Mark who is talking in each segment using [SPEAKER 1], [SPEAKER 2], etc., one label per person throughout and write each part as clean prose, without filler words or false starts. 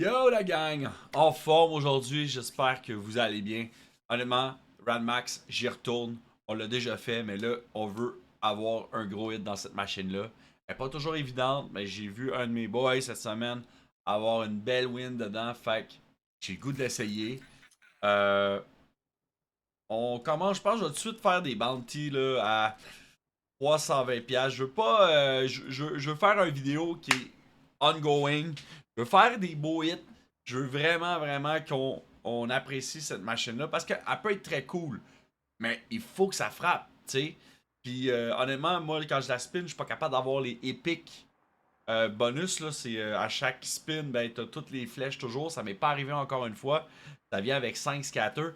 [SPEAKER 1] Yo la gang, en forme aujourd'hui, j'espère que vous allez bien. Honnêtement, Radmax, j'y retourne. On l'a déjà fait, mais là, on veut avoir un gros hit dans cette machine-là. Elle n'est pas toujours évidente, mais j'ai vu un de mes boys cette semaine avoir une belle win dedans, fait que j'ai le goût de l'essayer. Euh, on commence, je pense que je vais tout de suite faire des bounties là, à 320$. Je veux pas. Je veux faire une vidéo qui est ongoing. Je veux faire des beaux hits. Je veux vraiment qu'on apprécie cette machine-là parce qu'elle peut être très cool. Mais il faut que ça frappe, tu sais. Puis honnêtement, moi, quand je la spin, je suis pas capable d'avoir les épiques bonus. Là, c'est à chaque spin, ben, t'as toutes les flèches toujours. Ça m'est pas arrivé encore une fois. Ça vient avec 5 scatters.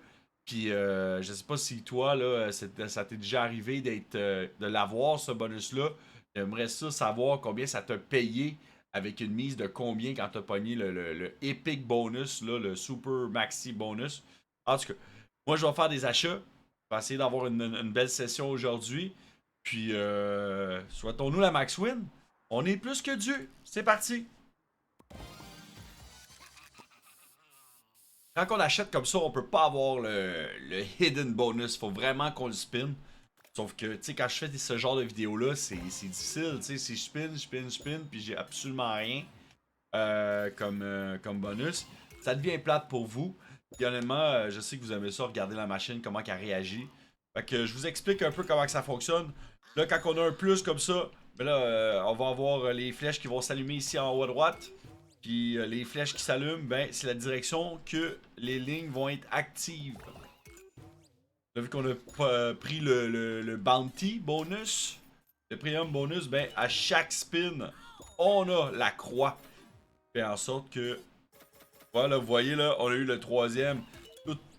[SPEAKER 1] Puis je sais pas si toi, là, ça t'est déjà arrivé de l'avoir, ce bonus-là. J'aimerais ça savoir combien ça t'a payé avec une mise de combien quand t'as pogné le Epic bonus, là, le Super Maxi bonus. En tout cas, moi, je vais faire des achats. Je vais essayer d'avoir une belle session aujourd'hui. Puis, souhaitons-nous la max win. On est plus que dû. C'est parti. Quand on achète comme ça, on peut pas avoir le hidden bonus. Faut vraiment qu'on le spin. Sauf que, tu sais, quand je fais ce genre de vidéo-là, c'est difficile. Tu sais, si je spin, puis j'ai absolument rien comme bonus, ça devient plate pour vous. Puis honnêtement, je sais que vous aimez ça, regarder la machine, comment elle réagit. Fait que je vous explique un peu comment que ça fonctionne. Là, quand on a un plus comme ça, ben là, on va avoir les flèches qui vont s'allumer ici en haut à droite. Puis les flèches qui s'allument, ben, c'est la direction que les lignes vont être actives. Là, vu qu'on a pris le bounty bonus, le premium bonus, ben, à chaque spin, on a la croix. Fait en sorte que, voilà, vous voyez là, on a eu le troisième.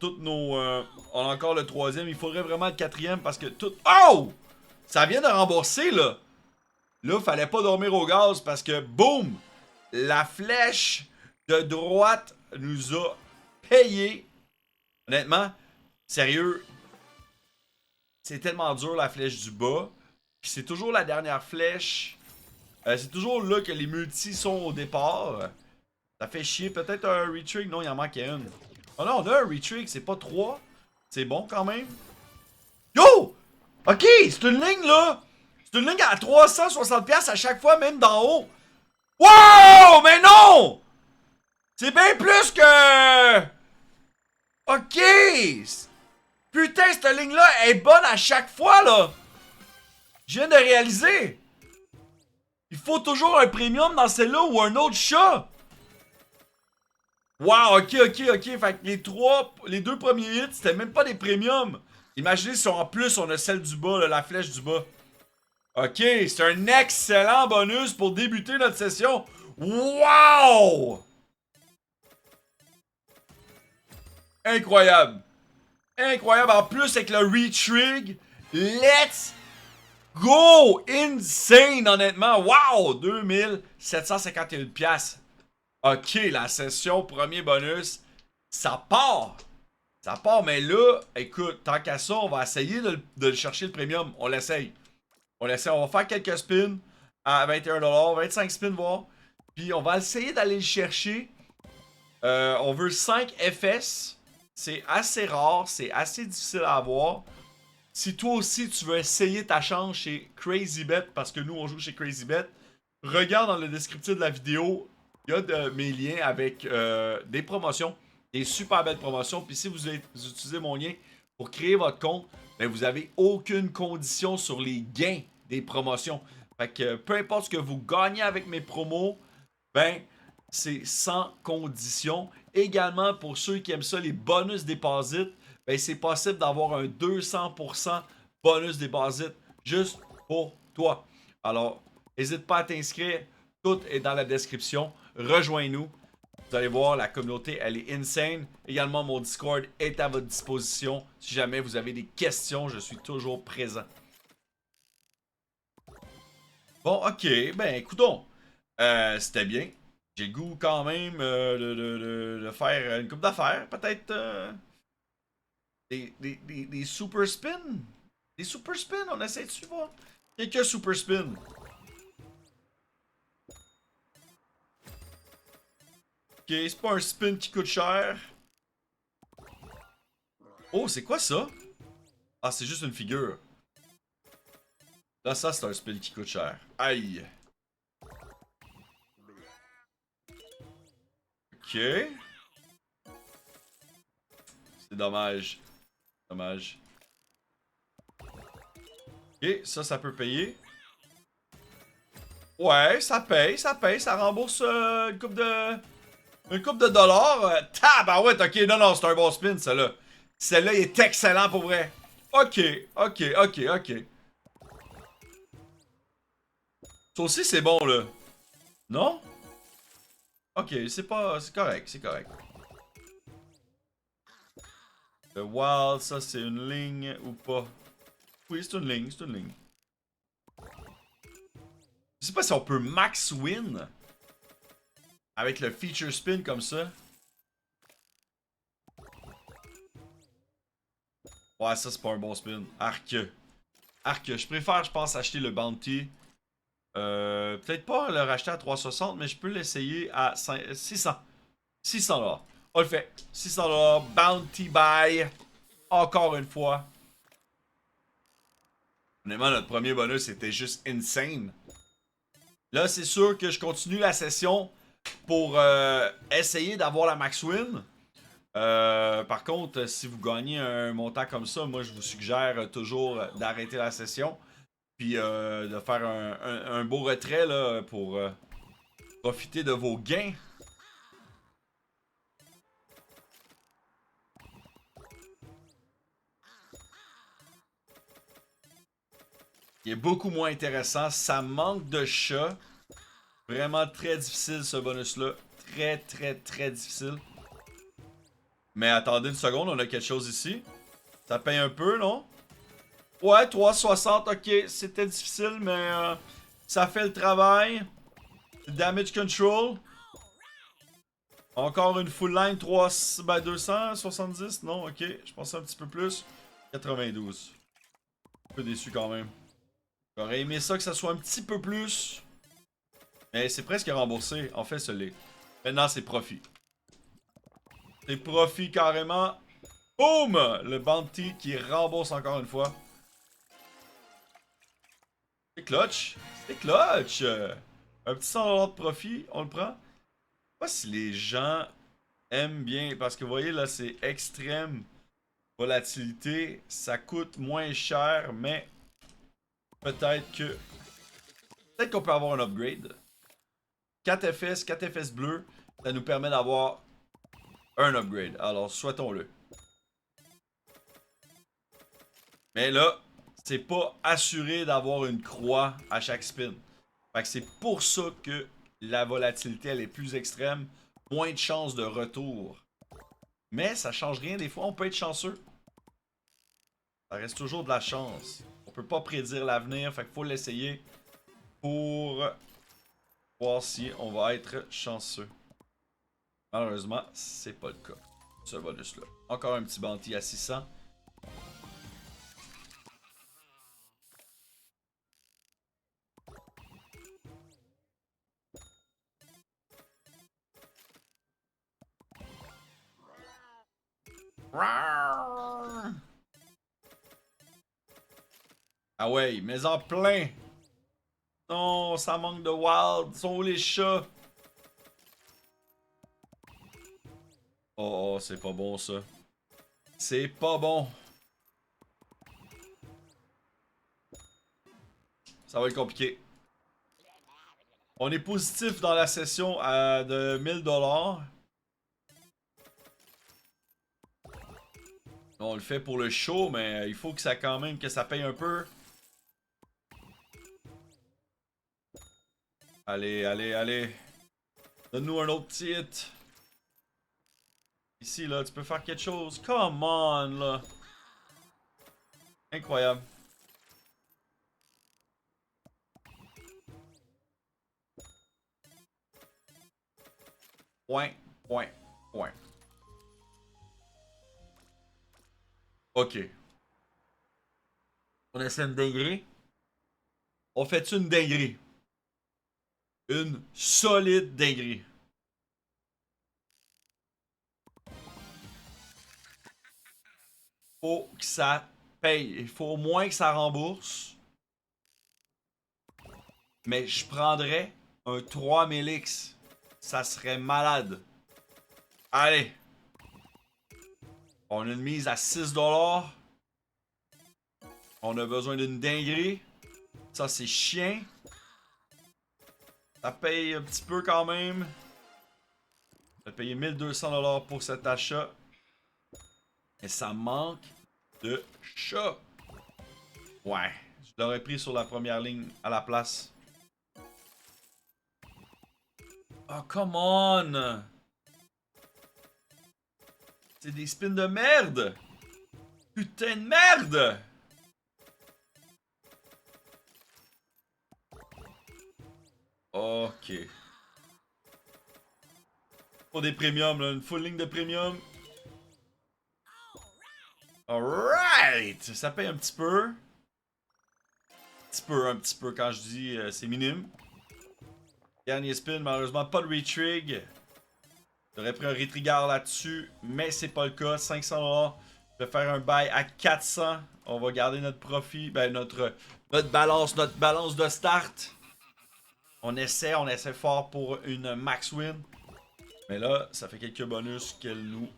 [SPEAKER 1] Toutes nos. On a encore le troisième. Il faudrait vraiment le quatrième parce que tout. Oh! Ça vient de rembourser là. Là, fallait pas dormir au gaz parce que, boum! La flèche de droite nous a payé. Honnêtement, sérieux, c'est tellement dur la flèche du bas. Puis c'est toujours la dernière flèche. C'est toujours là que les multis sont au départ. Ça fait chier. Peut-être un retrig. Non, il en manquait une. Oh non, on a un retrig. C'est pas 3. C'est bon quand même. Yo! Ok, c'est une ligne là. C'est une ligne à 360$ à chaque fois, même d'en haut. Wow! Mais non! C'est bien plus que... Ok! Putain, cette ligne-là est bonne à chaque fois, là! Je viens de réaliser! Il faut toujours un premium dans celle-là ou un autre chat! Wow, ok. Fait que les deux premiers hits, c'était même pas des premiums. Imaginez si en plus on a celle du bas, là, la flèche du bas. Ok, c'est un excellent bonus pour débuter notre session. Wow! Incroyable. Incroyable. En plus, avec le retrig, let's go! Insane, honnêtement. Wow! 2751$. Ok, la session, premier bonus, ça part. Ça part, mais là, écoute, tant qu'à ça, on va essayer de chercher le premium. On l'essaye. On l'essaye. On va faire quelques spins à 21$, 25 spins, voir. Puis on va essayer d'aller le chercher. On veut 5 FS. C'est assez rare, c'est assez difficile à avoir. Si toi aussi tu veux essayer ta chance chez CrazyBet, parce que nous on joue chez CrazyBet, regarde dans le descriptif de la vidéo, il y a mes liens avec des promotions, des super belles promotions. Puis si vous utilisez mon lien pour créer votre compte, ben vous avez aucune condition sur les gains des promotions. Fait que peu importe ce que vous gagnez avec mes promos, ben c'est sans condition. Également, pour ceux qui aiment ça, les bonus deposit, ben c'est possible d'avoir un 200% bonus deposit juste pour toi. Alors, n'hésite pas à t'inscrire. Tout est dans la description. Rejoins-nous. Vous allez voir, la communauté, elle est insane. Également, mon Discord est à votre disposition. Si jamais vous avez des questions, je suis toujours présent. Bon, ok. Ben, écoutons. C'était bien. J'ai le goût quand même de faire une coupe d'affaires. Peut-être des super spins. Des super spins, on essaie de suivre. Quelques super spins. Ok, c'est pas un spin qui coûte cher. Oh, c'est quoi ça? Ah, c'est juste une figure. Là, ça, c'est un spin qui coûte cher. Aïe. Ok. C'est dommage. Dommage. Ok, ça peut payer. Ouais, ça paye, ça rembourse une coupe de dollars. Tabarouette, ok, non, c'est un bon spin, celle-là. Celle-là, il est excellent pour vrai. Ok, ok. Ça aussi, c'est bon, là. Non? Ok, c'est pas. C'est correct, c'est correct. Le wild, ça, c'est une ligne ou pas? Oui, c'est une ligne, c'est une ligne. Je sais pas si on peut max win avec le feature spin comme ça. Ouais, ça, c'est pas un bon spin. Arc. Arc. Je préfère, je pense, acheter le bounty. Peut-être pas le racheter à 360, mais je peux l'essayer à 600. 600 $. On le fait. 600 $. Bounty buy. Encore une fois. Honnêtement, notre premier bonus était juste insane. Là, c'est sûr que je continue la session pour essayer d'avoir la max win. Par contre, si vous gagnez un montant comme ça, moi je vous suggère toujours d'arrêter la session. Puis de faire un beau retrait là, pour profiter de vos gains. Il est beaucoup moins intéressant. Ça manque de chat. Vraiment très difficile ce bonus-là. Très difficile. Mais attendez une seconde, on a quelque chose ici. Ça paye un peu, non? Ouais, 360, ok. C'était difficile, mais ça fait le travail. Damage control. Encore une full line 3, ben 270, non, ok. Je pensais un petit peu plus. 92. Un peu déçu quand même. J'aurais aimé ça que ça soit un petit peu plus. Mais c'est presque remboursé. En fait, ce l'est. Maintenant, c'est profit. C'est profit carrément. Boom! Le bounty qui rembourse encore une fois. C'est clutch. C'est clutch. Un petit 100 $ de profit, on le prend. Je sais pas si les gens aiment bien. Parce que vous voyez, là, c'est extrême volatilité. Ça coûte moins cher, mais peut-être que. Peut-être qu'on peut avoir un upgrade. 4 FS bleu, ça nous permet d'avoir un upgrade. Alors, souhaitons-le. Mais là, c'est pas assuré d'avoir une croix à chaque spin. Fait que c'est pour ça que la volatilité elle est plus extrême, moins de chances de retour. Mais ça change rien, des fois on peut être chanceux. Ça reste toujours de la chance. On peut pas prédire l'avenir, fait qu'il faut l'essayer pour voir si on va être chanceux. Malheureusement, c'est pas le cas. Ce bonus-là. Encore un petit bounty à 600. Ah ouais, mais en plein. Non, ça manque de wild. Sont où les chats? Oh, c'est pas bon ça. C'est pas bon. Ça va être compliqué. On est positif dans la session de 1000 $. On le fait pour le show, mais il faut que ça quand même que ça paye un peu. Allez. Donne-nous un autre titre. Ici, là, tu peux faire quelque chose. Come on, là. Incroyable. Point. Ok. On essaie une dinguerie. On fait une dinguerie. Une solide dinguerie. faut que ça paye. Il faut au moins que ça rembourse. Mais je prendrais un 3000X. Ça serait malade. Allez. On a une mise à 6$. On a besoin d'une dinguerie. Ça, c'est chien. Ça paye un petit peu quand même. On a payé 1200$ pour cet achat. Et ça manque de chat. Ouais. Je l'aurais pris sur la première ligne à la place. Oh, come on! C'est des spins de merde! Putain de merde! Ok. Pour des premiums, là. Une full ligne de premium. Alright! Ça paye un petit peu. Un petit peu. Quand je dis c'est minime. Dernier spin, malheureusement, pas de retrig. J'aurais pris un retrigger là-dessus, mais c'est pas le cas. 500$. Je vais faire un buy à 400. On va garder notre profit, ben notre balance de start. On essaie fort pour une max win. Mais là, ça fait quelques bonus qu'elle nous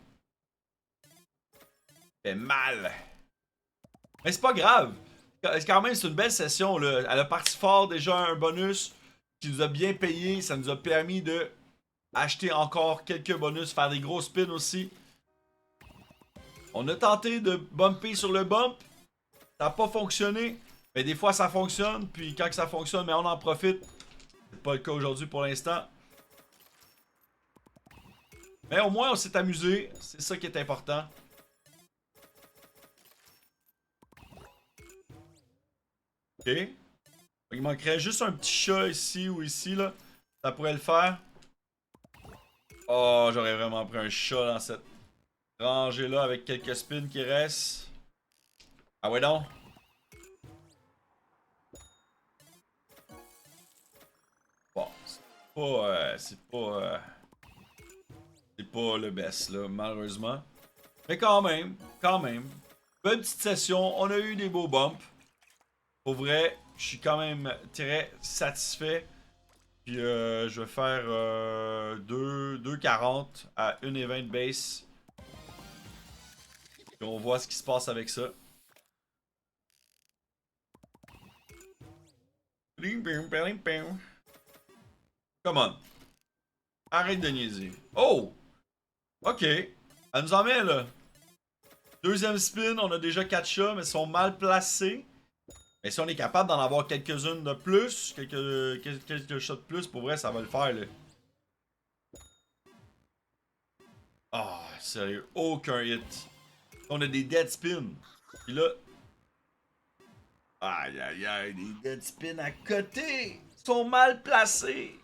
[SPEAKER 1] fait mal. Mais c'est pas grave. Quand même, c'est une belle session, là. Elle a parti fort déjà un bonus qui nous a bien payé. Ça nous a permis de acheter encore quelques bonus, faire des gros spins aussi. On a tenté de bumper sur le bump. Ça n'a pas fonctionné. Mais des fois, ça fonctionne. Puis quand ça fonctionne, mais on en profite. C'est pas le cas aujourd'hui pour l'instant. Mais au moins, on s'est amusé. C'est ça qui est important. Ok. Il manquerait juste un petit chat ici ou ici, là. Ça pourrait le faire. Oh, j'aurais vraiment pris un chat dans cette rangée-là avec quelques spins qui restent. Ah ouais, non. Bon, c'est pas le best, là, malheureusement. Mais quand même. Bonne petite session. On a eu des beaux bumps. Pour vrai, je suis quand même très satisfait. Puis je vais faire 2,40 à une event base. Puis on voit ce qui se passe avec ça. Come on. Arrête de niaiser. Oh! Ok. Elle nous en met là. Deuxième spin, on a déjà 4 chats, mais ils sont mal placés. Mais si on est capable d'en avoir quelques-unes de plus, quelques chats de plus, pour vrai, ça va le faire là. Ah, oh, sérieux, aucun hit. On a des dead spins. Puis là. Aïe aïe aïe, des dead spins à côté. Ils sont mal placés.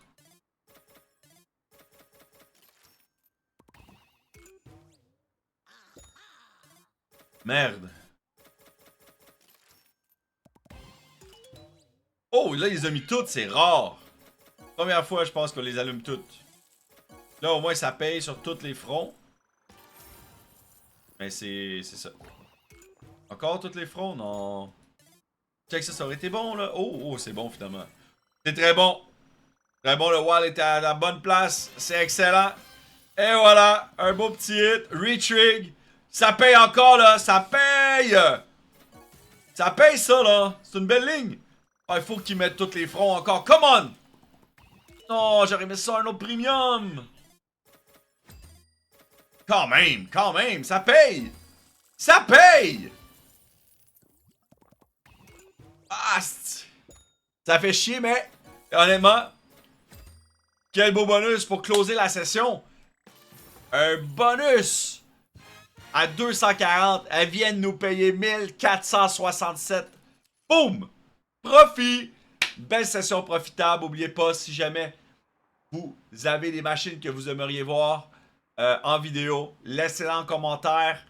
[SPEAKER 1] Merde. Oh, là, il les a mis toutes, c'est rare. Première fois, je pense qu'on les allume toutes. Là, au moins, ça paye sur tous les fronts. Mais c'est ça. Encore tous les fronts? Non. Check ça, ça aurait été bon, là. Oh, c'est bon, finalement. C'est très bon. Très bon, le wall était à la bonne place. C'est excellent. Et voilà, un beau petit hit. Retrig. Ça paye encore, là. Ça paye. Ça paye, ça, là. C'est une belle ligne. Ah, il faut qu'ils mettent tous les fronts encore. Come on! Non, j'aurais mis ça un autre premium. Quand même, ça paye. Ça paye. Ah, ça fait chier, mais honnêtement, quel beau bonus pour closer la session. Un bonus à 240. Elle vient de nous payer 1467. Boum! Profit! Belle session profitable. N'oubliez pas, si jamais vous avez des machines que vous aimeriez voir en vidéo, laissez-les en commentaire.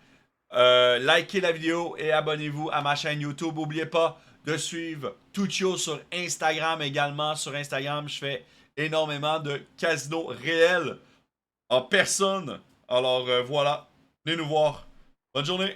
[SPEAKER 1] Likez la vidéo et abonnez-vous à ma chaîne YouTube. N'oubliez pas de suivre Tuccio sur Instagram également. Sur Instagram, je fais énormément de casinos réels en personne. Alors voilà, venez nous voir. Bonne journée.